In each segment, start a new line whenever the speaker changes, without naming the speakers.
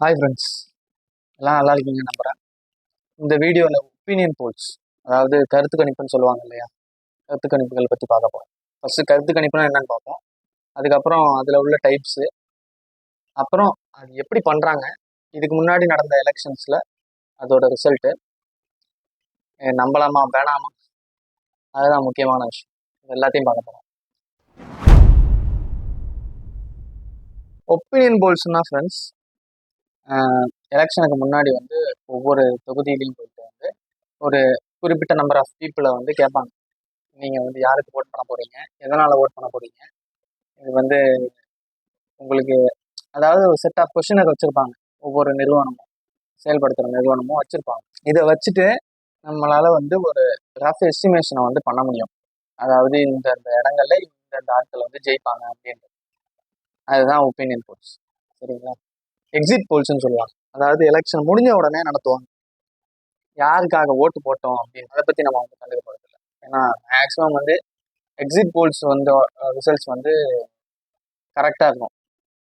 Hi friends, எல்லாம் நல்லா இருக்கீங்க நம்புகிறேன். இந்த வீடியோவில் ஒப்பீனியன் போல்ஸ், அதாவது கருத்து கணிப்புன்னு சொல்லுவாங்க இல்லையா, கருத்து கணிப்புகள் பற்றி பார்க்க போகிறோம். ஃபஸ்ட்டு கருத்து கணிப்புனா என்னன்னு பார்ப்போம். அதுக்கப்புறம் அதில் உள்ள டைப்ஸு, அப்புறம் அது எப்படி பண்ணுறாங்க, இதுக்கு முன்னாடி நடந்த எலெக்ஷன்ஸில் அதோட ரிசல்ட்டு நம்பலாமா வேணாமா, அதுதான் முக்கியமான விஷயம். இது எல்லாத்தையும் பார்க்க போகிறோம். ஒப்பீனியன் போல்ஸ்னால் ஃப்ரெண்ட்ஸ், எலெக்ஷனுக்கு முன்னாடி வந்து ஒவ்வொரு தொகுதியிலையும் போயிட்டு வந்து ஒரு குறிப்பிட்ட நம்பர் ஆஃப் பீப்புளை வந்து கேட்பாங்க. நீங்கள் வந்து யாருக்கு ஓட் பண்ண போகிறீங்க, எதனால் ஓட் பண்ண போகிறீங்க, இது வந்து உங்களுக்கு, அதாவது ஒரு செட் ஆஃப் கொஷினை வச்சுருப்பாங்க. ஒவ்வொரு நிறுவனமும், செயல்படுத்துகிற நிறுவனமும் வச்சுருப்பாங்க. இதை வச்சுட்டு நம்மளால் வந்து ஒரு ரஃப் எஸ்டிமேஷனை வந்து பண்ண முடியும். அதாவது இந்த இடங்கள்ல இந்த ஆட்கள் வந்து ஜெயிப்பாங்க அப்படின்றது. அதுதான் ஒப்பீனியன் போல்ஸ். சரிங்களா? எக்ஸிட் போல்ஸ்ன்னு சொல்லுவாங்க. அதாவது எலெக்ஷன் முடிஞ்ச உடனே நடத்துவாங்க. யாருக்காக ஓட்டு போட்டோம் அப்படின்னு அதை பற்றி நம்ம வந்து கண்டுக்க போகிறதில்ல. ஏன்னா மேக்ஸிமம் வந்து எக்ஸிட் போல்ஸ் வந்து ரிசல்ட்ஸ் வந்து கரெக்டாக இருக்கும்,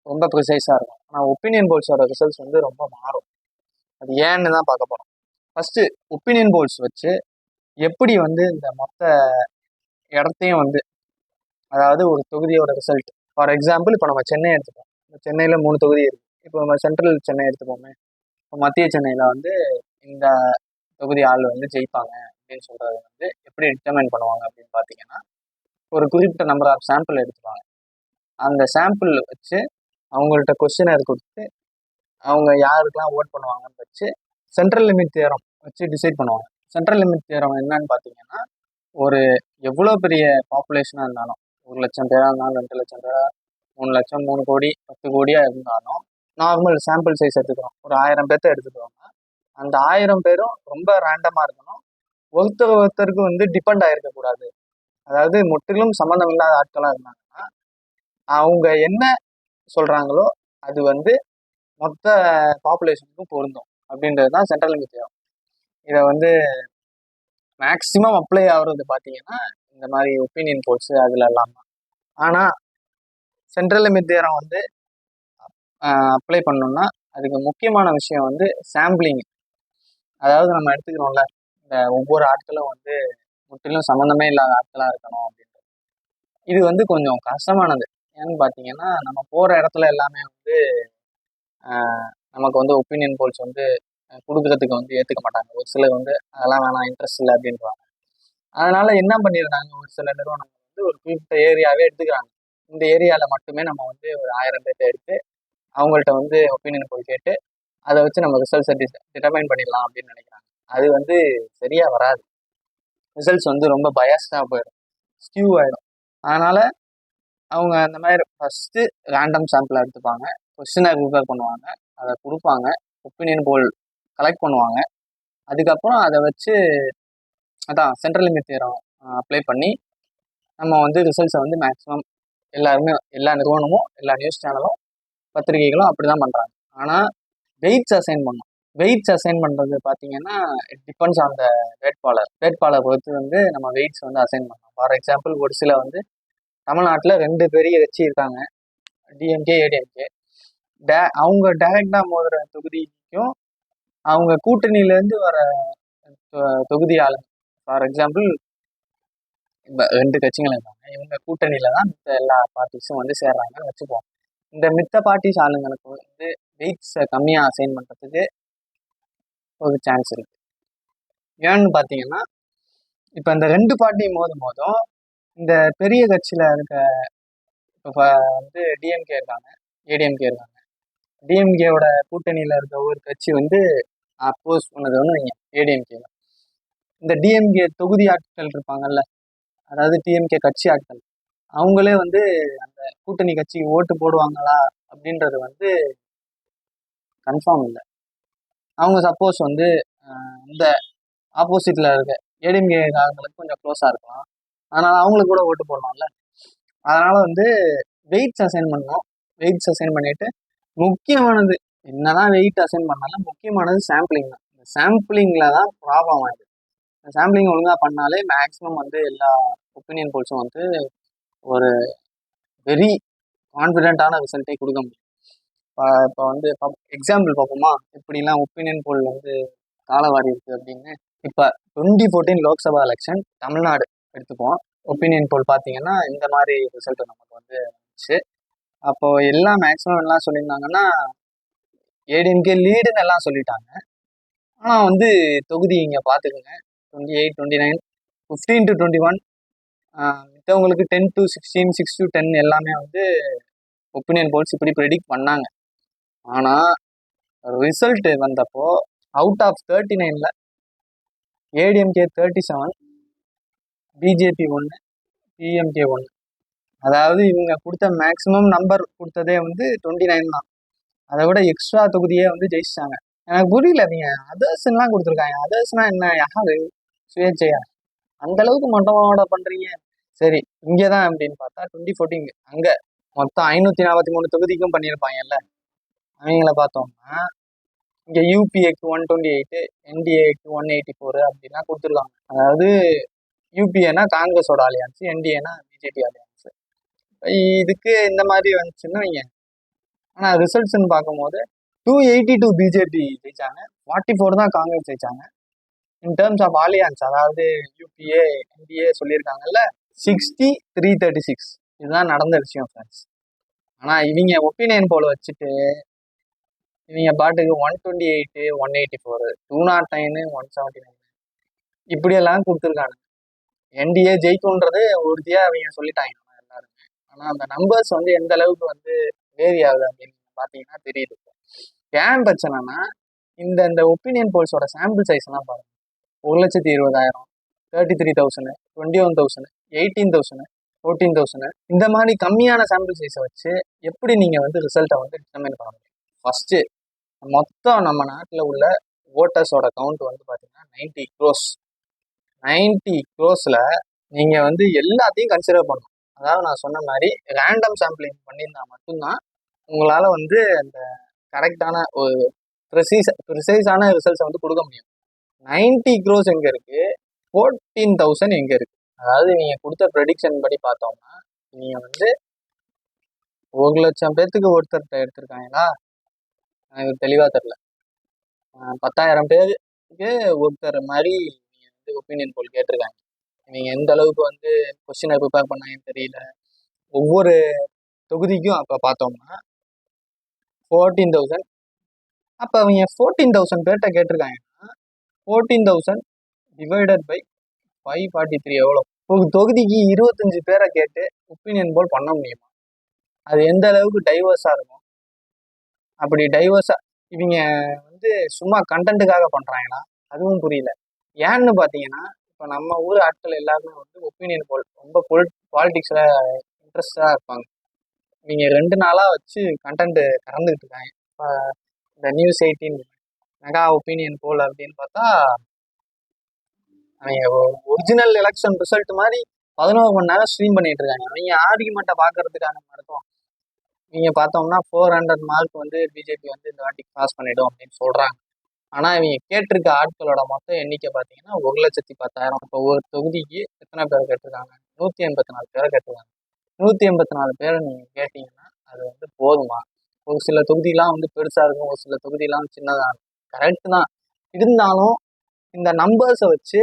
ரொம்ப ப்ரிசைஸாக இருக்கும். ஆனால் ஒப்பீனியன் போல்ஸோட ரிசல்ட்ஸ் வந்து ரொம்ப மாறும். அது ஏன்னு தான் பார்க்க போகிறோம். ஃபஸ்ட்டு ஒப்பீனியன் போல்ஸ் வச்சு எப்படி வந்து இந்த மொத்த இடத்தையும் வந்து, அதாவது ஒரு தொகுதியோட ரிசல்ட், ஃபார் எக்ஸாம்பிள் இப்போ நம்ம சென்னை எடுத்துப்போம். சென்னையில் 3 தொகுதி இருக்குது. இப்போ நம்ம சென்ட்ரல் சென்னை எடுத்துப்போமே, இப்போ மத்திய சென்னையில் வந்து இந்த தொகுதி ஆள் வந்து ஜெயிப்பாங்க அப்படின்னு சொல்கிறது வந்து எப்படி டிட்டர்மைன் பண்ணுவாங்க அப்படின்னு பார்த்தீங்கன்னா, ஒரு குறிப்பிட்ட நம்பர் ஆஃப் சாம்பிள் எடுத்துப்பாங்க. அந்த சாம்பிள் வச்சு அவங்கள்ட்ட கொஸ்டினர் கொடுத்து அவங்க யாருக்கெல்லாம் ஓட் பண்ணுவாங்கன்னு வச்சு சென்ட்ரல் லிமிட் தியரம் வச்சு டிசைட் பண்ணுவாங்க. சென்ட்ரல் லிமிட் தியரம் என்னன்னு பார்த்தீங்கன்னா, ஒரு எவ்வளோ பெரிய பாப்புலேஷனாக இருந்தாலும், 1 லட்சம் பேராக இருந்தாலும், 2 லட்சம் பேரா, 3 லட்சம், 3 கோடி, 10 கோடியாக இருந்தாலும், நார்மல் சாம்பிள் சைஸ் எடுத்துக்கிறோம். ஒரு 1000 பேர்த்த எடுத்துக்கிறோம்னா அந்த 1000 பேரும் ரொம்ப ரேண்டமாக இருக்கணும். ஒருத்தருக்கு வந்து டிபெண்ட் ஆகிருக்கக்கூடாது. அதாவது முற்றிலும் சம்மந்தம் இல்லாத ஆட்களாக இருந்தாங்கன்னா அவங்க என்ன சொல்கிறாங்களோ அது வந்து மொத்த பாப்புலேஷனுக்கும் பொருந்தும் அப்படின்றது தான் சென்ட்ரல் லிமிட் தியரம். இதை வந்து மேக்ஸிமம் அப்ளை ஆகுறது பார்த்தீங்கன்னா இந்த மாதிரி ஒப்பீனியன் போல்ஸு அதில் எல்லாம் தான். ஆனால் சென்ட்ரல் லிமிட் தியரம் வந்து அப்ளை பண்ணோம்னா அதுக்கு முக்கியமான விஷயம் வந்து சாம்பிளிங். அதாவது நம்ம எடுத்துக்கிறோம்ல, இந்த ஒவ்வொரு ஆட்களும் வந்து முற்றிலும் சம்மந்தமே இல்லாத ஆட்களாக இருக்கணும் அப்படின்றது. இது வந்து கொஞ்சம் கஷ்டமானது. ஏன்னு பார்த்தீங்கன்னா, நம்ம போகிற இடத்துல எல்லாமே வந்து நமக்கு வந்து ஒப்பீனியன் போல்ஸ் வந்து கொடுக்குறதுக்கு வந்து ஏற்றுக்க மாட்டாங்க. ஒரு சிலர் வந்து அதெல்லாம் வேணாம், இன்ட்ரெஸ்ட் இல்லை அப்படின்றாங்க. அதனால என்ன பண்ணிடுறாங்க, ஒரு சில நிறுவனங்கள் வந்து ஒரு குறிப்பிட்ட ஏரியாவே எடுத்துக்கிறாங்க. இந்த ஏரியாவில் மட்டுமே நம்ம வந்து ஒரு 1000 பேர்த்த எடுத்து அவங்கள்ட்ட வந்து ஒப்பீனியன் போல் கேட்டு அதை வச்சு நம்ம ரிசல்ட்ஸை டிட்டர்மைன் பண்ணிடலாம் அப்படின்னு நினைக்கிறாங்க. அது வந்து சரியாக வராது. ரிசல்ட்ஸ் வந்து ரொம்ப பயாஸ்டாக போயிடும், ஸ்கியூ ஆகிடும். அதனால் அவங்க அந்த மாதிரி ஃபஸ்ட்டு ரேண்டம் சாம்பிள் எடுத்துப்பாங்க, கொஸ்டினை ப்ரிப்பேர் பண்ணுவாங்க, அதை கொடுப்பாங்க, ஒப்பீனியன் போல் கலெக்ட் பண்ணுவாங்க. அதுக்கப்புறம் அதை வச்சு அதான் சென்ட்ரல் லிமிட் தியரம் அப்ளை பண்ணி நம்ம வந்து ரிசல்ட்ஸை வந்து மேக்ஸிமம் எல்லாருமே, எல்லா நிறுவனமும், எல்லா நியூஸ் சேனலும், பத்திரிகைகளும் அப்படி தான் பண்ணுறாங்க. ஆனால் வெயிட்ஸ் அசைன் பண்ணணும். வெயிட்ஸ் அசைன் பண்ணுறது பார்த்தீங்கன்னா இட் டிபெண்ட்ஸ் ஆன் த வேட்பாளர் பொறுத்து வந்து நம்ம வெயிட்ஸ் வந்து அசைன் பண்ணலாம். ஃபார் எக்ஸாம்பிள் ஒரு சில வந்து தமிழ்நாட்டில் 2 பெரிய கட்சி இருக்காங்க, டிஎம்கே, ஏடிஎம்கே. அவங்க டைரக்டாக மோதுற தொகுதிக்கும் அவங்க கூட்டணியிலேருந்து வர தொகுதி ஆளுங்க, ஃபார் எக்ஸாம்பிள் இப்போ 2 கட்சிகள் இருக்காங்க, இவங்க கூட்டணியில் தான் மித்த எல்லா பார்ட்டிஸும் வந்து சேர்றாங்கன்னு வச்சுப்போம். இந்த மித்த பார்ட்டிஸ் ஆளுங்களுக்கு வந்து வெயிட்ஸை கம்மியாக அசைன் பண்ணுறதுக்கு ஒரு சான்ஸ் இருக்குது. ஏன்னு பார்த்தீங்கன்னா, இப்போ இந்த 2 பார்ட்டியும் மோதும் இந்த பெரிய கட்சியில் இருக்க, இப்போ வந்து டிஎம்கே இருக்காங்க, ஏடிஎம்கே இருக்காங்க. டிஎம்கேவோட கூட்டணியில் இருக்க ஒரு கட்சி வந்து அப்போஸ் பண்ணது வந்து நீங்கள் ஏடிஎம்கே தான். இந்த டிஎம்கே தொகுதி ஆட்கள் இருப்பாங்கல்ல, அதாவது டிஎம்கே கட்சி ஆட்கள், அவங்களே வந்து அந்த கூட்டணி கட்சிக்கு ஓட்டு போடுவாங்களா அப்படின்றது வந்து கன்ஃபார்ம் இல்லை. அவங்க சப்போஸ் வந்து இந்த ஆப்போசிட்டில் இருக்க ஏடிஎம்கே காரங்களுக்கு கொஞ்சம் க்ளோஸாக இருக்கலாம், அதனால் அவங்களுக்கு கூட ஓட்டு போடலாம்ல. அதனால் வந்து வெயிட்ஸ் அசைன் பண்ணணும். வெயிட்ஸ் அசைன் பண்ணிவிட்டு முக்கியமானது, என்னதான் வெயிட் அசைன் பண்ணாலும் முக்கியமானது சாம்பிளிங் தான். இந்த சாம்பிளிங்கில் தான் ப்ராப்ளம் ஆகுது. இந்த சாம்பிளிங் ஒழுங்காக பண்ணாலே மேக்ஸிமம் வந்து எல்லா ஒப்பீனியன் போல்ஸும் வந்து ஒரு வெரி கான்ஃபிடென்ட்டான ரிசல்ட்டை கொடுக்க முடியும். இப்போ வந்து எக்ஸாம்பிள் பார்ப்போமா, இப்படிலாம் ஒப்பீனியன் போல் வந்து காலவாரி இருக்குது அப்படின்னு. இப்போ 2014 லோக்சபா எலெக்ஷன் தமிழ்நாடு எடுத்துப்போம். ஒப்பீனியன் போல் பார்த்தீங்கன்னா இந்த மாதிரி ரிசல்ட் நமக்கு வந்து வந்துச்சு. அப்போது எல்லாம் மேக்ஸிமம் எல்லாம் சொல்லியிருந்தாங்கன்னா ஏடிஎம்கே லீடுன்னு எல்லாம் சொல்லிட்டாங்க. ஆனால் வந்து தொகுதி இங்கே பார்த்துக்குங்க, 28, 29, 15 to 21, மித்தவங்களுக்கு 10 to 16, 6 to 10 எல்லாமே வந்து ஒப்பீனியன் போல்ஸ் இப்படி ப்ரெடிக்ட் பண்ணாங்க. ஆனால் ரிசல்ட் வந்தப்போ அவுட் ஆஃப் 39ல் ஏடிஎம்கே 37, பிஜேபி 1, பிஎம்கே 1. அதாவது இவங்க கொடுத்த மேக்ஸிமம் நம்பர் கொடுத்ததே வந்து 29 தான். அதை விட எக்ஸ்ட்ரா தொகுதியே வந்து ஜெயிச்சிட்டாங்க. எனக்கு புரியல, நீங்கள் அதர்ஸ்லாம் கொடுத்துருக்காங்க. அதர்ஸ்னா என்ன, யாரு சுயேட்சையா அந்த அளவுக்கு மட்டமாவோட பண்ணுறீங்க? சரி, இங்கே தான் அப்படின்னு பார்த்தா 2014 அங்கே மொத்தம் 543 தொகுதிக்கும் பண்ணியிருப்பாங்கல்ல. அவங்கள பார்த்தோம்னா இங்கே யூபிஏக்கு 128, என்டிஏக்கு 184 அப்படிலாம் கொடுத்துருக்காங்க. அதாவது யூபிஏனா காங்கிரஸோட அலையான்ஸ், என்டிஏனா பிஜேபி அலையான்ஸ். இதுக்கு இந்த மாதிரி வந்துச்சுன்னா வைங்க. ஆனால் ரிசல்ட்ஸ்ன்னு பார்க்கும்போது 282 பிஜேபி ஜெயிச்சாங்க, 44 தான் காங்கிரஸ் ஜெயிச்சாங்க. இன் டேர்ம்ஸ் ஆஃப் அலையான்ஸ், அதாவது யூபிஏ என்டிஏ சொல்லியிருக்காங்கல்ல, 60-336 இதுதான் நடந்த விஷயம் ஃப்ரெண்ட்ஸ். ஆனால் இவங்க ஒப்பீனியன் போல வச்சுட்டு இவங்க பாட்டுக்கு 128, 184, 209, 179 இப்படியெல்லாம் கொடுத்துருக்காங்க. என்டிஏ ஜெயிக்கும்ன்றது உறுதியாக அவங்க சொல்லிட்டாங்க எல்லாருமே. ஆனால் அந்த நம்பர்ஸ் வந்து எந்த அளவுக்கு வந்து வேரி ஆகுது அப்படின்னு பார்த்தீங்கன்னா தெரியுது. ஏன் பிரச்சனைனா இந்த ஒப்பீனியன் போல்ஸோட சாம்பிள் சைஸ்லாம் பாருங்க. 1,20,000, 33,000, 21,000, 18,000, 14,000 இந்த மாதிரி கம்மியான சாம்பிள் சைஸை வச்சு எப்படி நீங்கள் வந்து ரிசல்ட்டை வந்து டிட்டர்மைன் பண்ண முடியும்? ஃபஸ்ட்டு மொத்தம் நம்ம நாட்டில் உள்ள ஓட்டர்ஸோட கவுண்ட் வந்து பார்த்தீங்கன்னா 90 crores. 90 crores நீங்கள் வந்து எல்லாத்தையும் கன்சிடர் பண்ணணும். அதாவது நான் சொன்ன மாதிரி ரேண்டம் சாம்பிளிங் பண்ணியிருந்தா மட்டும்தான் உங்களால் வந்து அந்த கரெக்டான ஒரு ப்ரிசைஸான ரிசல்ட்ஸை வந்து கொடுக்க முடியும். 90 crores எங்கே இருக்குது, 14,000 எங்கே இருக்குது? அதாவது நீங்கள் கொடுத்த ப்ரெடிக்ஷன் படி பார்த்தோம்னா நீங்கள் வந்து 1,00,000 பேர்த்துக்கு ஒருத்தர் எடுத்திருக்காங்களா, எனக்கு தெளிவாக தெரில. 10,000 பேருக்கு ஒருத்தர் மாதிரி நீங்கள் வந்து ஒப்பீனியன் போல் கேட்டிருக்காங்க. நீங்கள் எந்த அளவுக்கு வந்து கொஸ்டினை ப்ரிப்பேர் பண்ணாங்கன்னு தெரியல. ஒவ்வொரு தொகுதிக்கும் அப்போ பார்த்தோம்னா 14,000. அப்போ அவங்க 14,000 பேர்கிட்ட கேட்டிருக்காங்கன்னா 14,000 டிவைடட் பை 543 எவ்வளோ? ஒரு தொகுதிக்கு 25 பேரை கேட்டு ஒப்பீனியன் போல் பண்ண முடியுமா? அது எந்த அளவுக்கு டைவர்ஸாக இருக்கும்? அப்படி டைவர்ஸாக இவங்க வந்து சும்மா கண்டென்ட்டுக்காக பண்ணுறாங்கன்னா அதுவும் புரியல. ஏன்னு பார்த்தீங்கன்னா இப்போ நம்ம ஊர் ஆட்கள் எல்லாருமே வந்து ஒப்பீனியன் போல் ரொம்ப பாலிட்டிக்ஸில் இன்ட்ரெஸ்டாக இருப்பாங்க. இவங்க 2 நாளாக வச்சு கண்டென்ட்டு கறந்துக்கிட்டு இருக்காங்க. இப்போ இந்த நியூஸ் 18 மெகா ஒப்பீனியன் போல் அப்படின்னு பார்த்தா அவங்க ஒரிஜினல் எலெக்ஷன் ரிசல்ட் மாதிரி 11 மணி நேரம் ஸ்ட்ரீம் பண்ணிட்டு இருக்காங்க. அவங்க ஆர்குமெண்ட்டை பார்க்கறதுக்கான நடக்கும். இவங்க பார்த்தோம்னா 400 மார்க் வந்து பிஜேபி வந்து இந்த வாட்டி பாஸ் பண்ணிடும் அப்படின்னு சொல்கிறாங்க. ஆனால் இவங்க கேட்டிருக்க ஆட்களோட மொத்த எண்ணிக்கை பார்த்தீங்கன்னா 1,10,000. இப்போ ஒரு தொகுதிக்கு எத்தனை பேர் கேட்டிருக்காங்க? 184 பேரை கேட்டிருக்காங்க. 184 பேரை நீங்கள் கேட்டிங்கன்னா அது வந்து போதுமா? ஒரு சில தொகுதியெலாம் வந்து பெருசாக இருக்கும், ஒரு சில தொகுதியெலாம் சின்னதாக இருக்கும். கரெக்டு தான். இருந்தாலும் இந்த நம்பர்ஸை வச்சு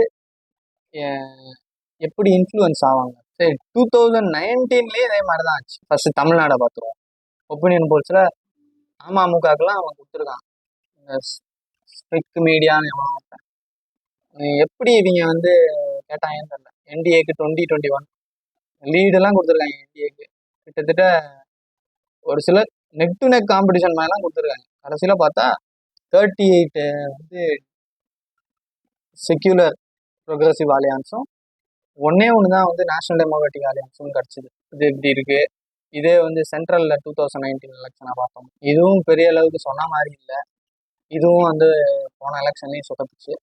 எப்படி இன்ஃப்ளூயன்ஸ் ஆவாங்க? சரி, 2019 இதே மாதிரி தான் ஆச்சு. ஃபர்ஸ்ட் தமிழ்நாடை பார்த்துருவோம். ஒப்பீனியன் போல்ஸில் அமமுகக்கெல்லாம் அவன் கொடுத்துருக்கான். இந்த ஸ்பெக் மீடியான்னு எவ்வளோ எப்படி இவங்க வந்து கேட்டாங்கன்னு தெரியல. என்டிஏக்கு 2021 லீடெல்லாம் கொடுத்துருக்காங்க. என்டிஏக்கு கிட்டத்தட்ட ஒரு சிலர் நெக் டு நெக் காம்படிஷன் மாதிரிலாம் கொடுத்துருக்காங்க. கடைசியில் பார்த்தா 38 வந்து செக்யூலர் ப்ரோக்ரஸிவ் அலையான்ஸும் ஒன்று தான் வந்து நேஷனல் டெமோக்ராட்டிக் அலையான்ஸும் கிடச்சிது. இது இப்படி இருக்குது. இதே வந்து சென்ட்ரலில் 2019 எலெக்ஷனை பார்த்தோம். இதுவும் பெரிய அளவுக்கு சொன்ன மாதிரி இல்லை. இதுவும் வந்து போன எலெக்ஷன்லேயும் சொதப்பிச்சு.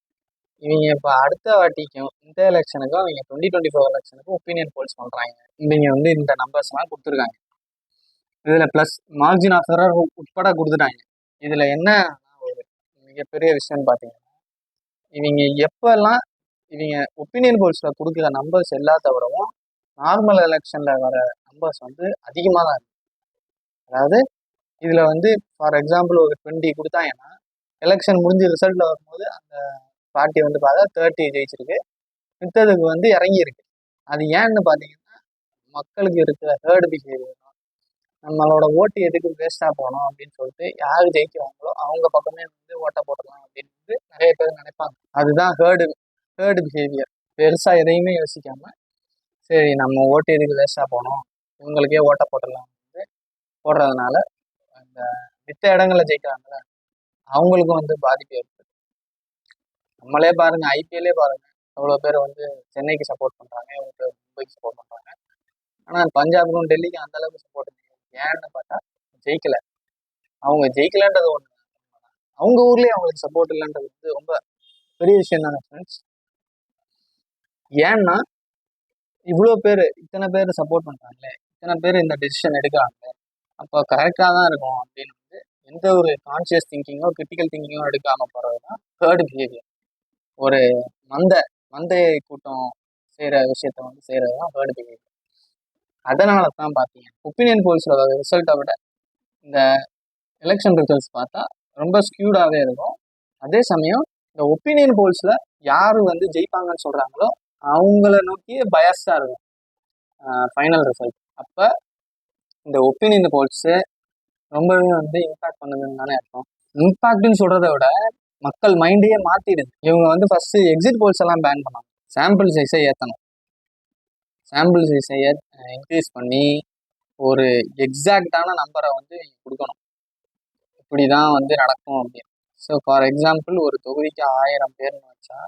இவங்க இப்போ அடுத்த வாட்டிக்கும் இந்த எலெக்ஷனுக்கும் அவங்க 2024 எலெக்ஷனுக்கும் ஒப்பீனியன் போல்ஸ் பண்ணுறாங்க. இவங்க வந்து இந்த நம்பர்ஸ்லாம் கொடுத்துருக்காங்க. இதில் ப்ளஸ் மார்ஜின் ஆஃப் எரர் உட்பட கொடுத்துட்டாங்க. இதில் என்ன ஒரு மிகப்பெரிய விஷயம்னு பார்த்தீங்கன்னா இவங்க எப்போல்லாம் இவங்க ஒப்பீனியன் போல்ஸில் கொடுக்குற நம்பர்ஸ் எல்லாத்த விடவும் நார்மல் எலெக்ஷனில் வர நம்பர்ஸ் வந்து அதிகமாக தான் இருக்குது. அதாவது இதில் வந்து ஃபார் எக்ஸாம்பிள் ஒரு 20 கொடுத்தாங்கன்னா எலெக்ஷன் முடிஞ்சு ரிசல்ட்டில் வரும்போது அந்த பார்ட்டி வந்து பார்த்தா 30 ஜெயிச்சிருக்கு, மித்ததுக்கு வந்து இறங்கியிருக்கு. அது ஏன்னு பார்த்தீங்கன்னா மக்களுக்கு இருக்கிற ஹேர்டு பிஹேவியர். நம்மளோட ஓட்டு எதுக்கு வேஸ்ட்டாக போகணும் அப்படின்னு சொல்லிட்டு யார் ஜெயிக்கிறாங்களோ அவங்க பக்கமே வந்து ஓட்டை போடலாம் அப்படின்னு வந்து நிறைய பேர் நினைப்பாங்க. அதுதான் ஹேர்டு பிஹேவியர். பெருசாக எதையுமே யோசிக்காம சரி நம்ம ஓட்டு எதுக்கு வேஸ்ட்டாக போகணும், இவங்களுக்கே ஓட்டை போட்டுடலாம் வந்து போடுறதுனால அந்த மித்த இடங்களில் ஜெயிக்கிறாங்கள அவங்களுக்கும் வந்து பாதிப்பு ஏற்படுது. நம்மளே பாருங்க, ஐபிஎல்லே பாருங்க, எவ்வளோ பேர் வந்து சென்னைக்கு சப்போர்ட் பண்ணுறாங்க, எவ்வளோ பேர் மும்பைக்கு சப்போர்ட் பண்ணுறாங்க. ஆனால் பஞ்சாபுக்கும் டெல்லிக்கும் அந்த அளவுக்கு சப்போர்ட் இல்லை. ஏன்னு பார்த்தா ஜெயிக்கல. அவங்க ஜெயிக்கலன்றது ஒன்று, அவங்க ஊர்லேயே அவங்களுக்கு சப்போர்ட் இல்லைன்றது வந்து ரொம்ப பெரிய விஷயம் தானே ஃப்ரெண்ட்ஸ். ஏன்னா இவ்வளோ பேர், இத்தனை பேர் சப்போர்ட் பண்ணுறாங்களே, இத்தனை பேர் இந்த டெசிஷன் எடுக்கிறாங்க, அப்போ கரெக்டாக தான் இருக்கும் அப்படின்னு வந்து எந்த ஒரு கான்சியஸ் திங்கிங்கோ கிரிட்டிக்கல் திங்கிங்கோ எடுக்காமல் போகிறது தான் ஹேர்டு பிஹேவியர். ஒரு மந்தையை கூட்டம் செய்கிற விஷயத்த வந்து செய்கிறது தான் ஹேர்டு பிஹேவியர். அதனால தான் பார்த்தீங்க ஒப்பீனியன் போல்ஸோட ரிசல்ட்டை விட இந்த எலெக்ஷன் ரிசல்ட்ஸ் பார்த்தா ரொம்ப ஸ்கியூடாகவே இருக்கும். அதே சமயம் இந்த ஒப்பீனியன் போல்ஸில் யார் வந்து ஜெயிப்பாங்கன்னு சொல்கிறாங்களோ அவங்கள நோக்கியே பயஸ்டாக இருக்கும் ஃபைனல் ரிசல்ட். அப்போ இந்த ஒப்பீனியன் போல்ஸு ரொம்பவே வந்து இம்பாக்ட் பண்ணுதுன்னு தானே அர்த்தம். இம்பாக்ட்னு சொல்கிறத விட மக்கள் மைண்டையே மாற்றிடுது. இவங்க வந்து ஃபஸ்ட்டு எக்ஸிட் போல்ஸ் எல்லாம் பேன் பண்ணாங்க, சாம்பிள் சைஸை ஏற்றணும். சாம்பிள் சைஸை இன்க்ரீஸ் பண்ணி ஒரு எக்ஸாக்டான நம்பரை வந்து கொடுக்கணும், இப்படி தான் வந்து நடக்கும் அப்படின்னு. ஸோ ஃபார் எக்ஸாம்பிள் ஒரு தொகுதிக்கு 1000 பேர்னு வச்சா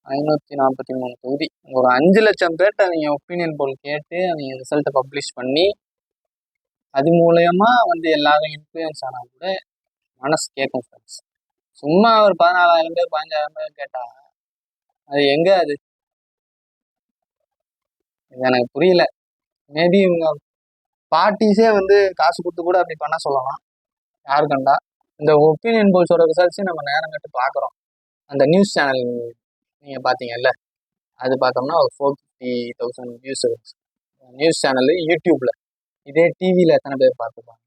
543 தொகுதி, ஒரு 5 லட்சம் பேர்கிட்ட நீங்கள் ஒப்பீனியன் போல் கேட்டு நீங்கள் ரிசல்ட்டை பப்ளிஷ் பண்ணி அது மூலயமா வந்து எல்லாரும் இன்ஃப்ளூயன்ஸ் ஆனால் கூட மனசு கேட்கும் ஃப்ரெண்ட்ஸ். சும்மா ஒரு 14,000 பேர் 15,000 பேர் கேட்டால் அது எங்கே? அது எனக்கு புரியல. மேபி இவங்க பார்ட்டிஸே வந்து காசு கொடுத்து கூட அப்படி பண்ண சொல்லலாம், யாரு கண்டா. இந்த ஒப்பீனியன் போல்ஸோட ரிசல்ட்ஸையும் நம்ம நேரம் கட்டு பார்க்குறோம். அந்த நியூஸ் சேனல் நீங்கள் பார்த்தீங்கல்ல, அது பார்த்தோம்னா ஒரு 450,000 வியூஸ் நியூஸ் சேனலு யூடியூப்பில். இதே டிவியில் எத்தனை பேர் பார்த்துப்பாங்க,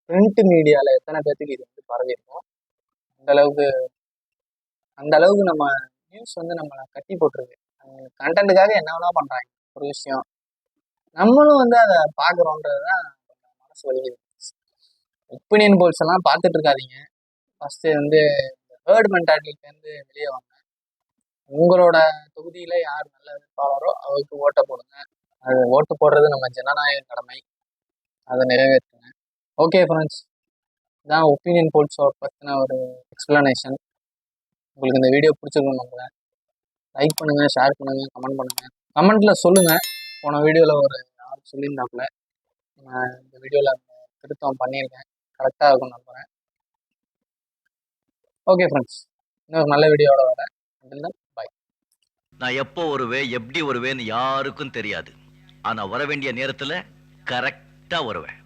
பிரிண்ட் மீடியாவில் எத்தனை பேர்த்துக்கு இது வந்து பரவிருக்கும். அந்த அளவுக்கு நம்ம நியூஸ் வந்து நம்மளை கட்டி போட்டிருக்கு. கண்டென்ட்டுக்காக என்ன வேணா பண்ணுறாங்க ஒரு விஷயம், நம்மளும் வந்து அதை பார்க்குறோன்றது தான் மனசு வலிக்குது. ஒப்பீனியன் போல்ஸ் எல்லாம் பார்த்துட்டு இருக்காதீங்க. ஃபஸ்ட்டு வந்து ஹேர்ட் மென்டாலிட்டிலேருந்து வெளியே வாங்க. உங்களோட தொகுதியில் யார் நல்ல வேட்பாளரோ அவருக்கு ஓட்டை போடுங்க. அது ஓட்டு போடுறது நம்ம ஜனநாயக கடமை, அதை நிறைவேற்றுங்க. ஓகே ஃப்ரெண்ட்ஸ், இதான் ஒப்பீனியன் போல்ஸோ பற்றின ஒரு எக்ஸ்பிளனேஷன். உங்களுக்கு இந்த வீடியோ பிடிச்சிருக்குன்னு நம்புகிறேன். லைக் பண்ணுங்கள், ஷேர் பண்ணுங்கள், கமெண்ட் பண்ணுங்கள். கமெண்ட்டில் சொல்லுங்கள், போன வீடியோவில் ஒரு ஆள் சொல்லியிருந்தாப்புல நான் இந்த வீடியோவில் திருத்தம் பண்ணியிருக்கேன், கரெக்டாக இருக்கும்னு நம்புகிறேன். ஓகே ஃப்ரெண்ட்ஸ், இன்னொரு நல்ல வீடியோவோட வரேன். பாய்.
நான் எப்போ வருவேன், எப்படி வருவேன்னு யாருக்கும் தெரியாது. ஆனா வர வேண்டிய நேரத்துல கரெக்டா வருவேன்.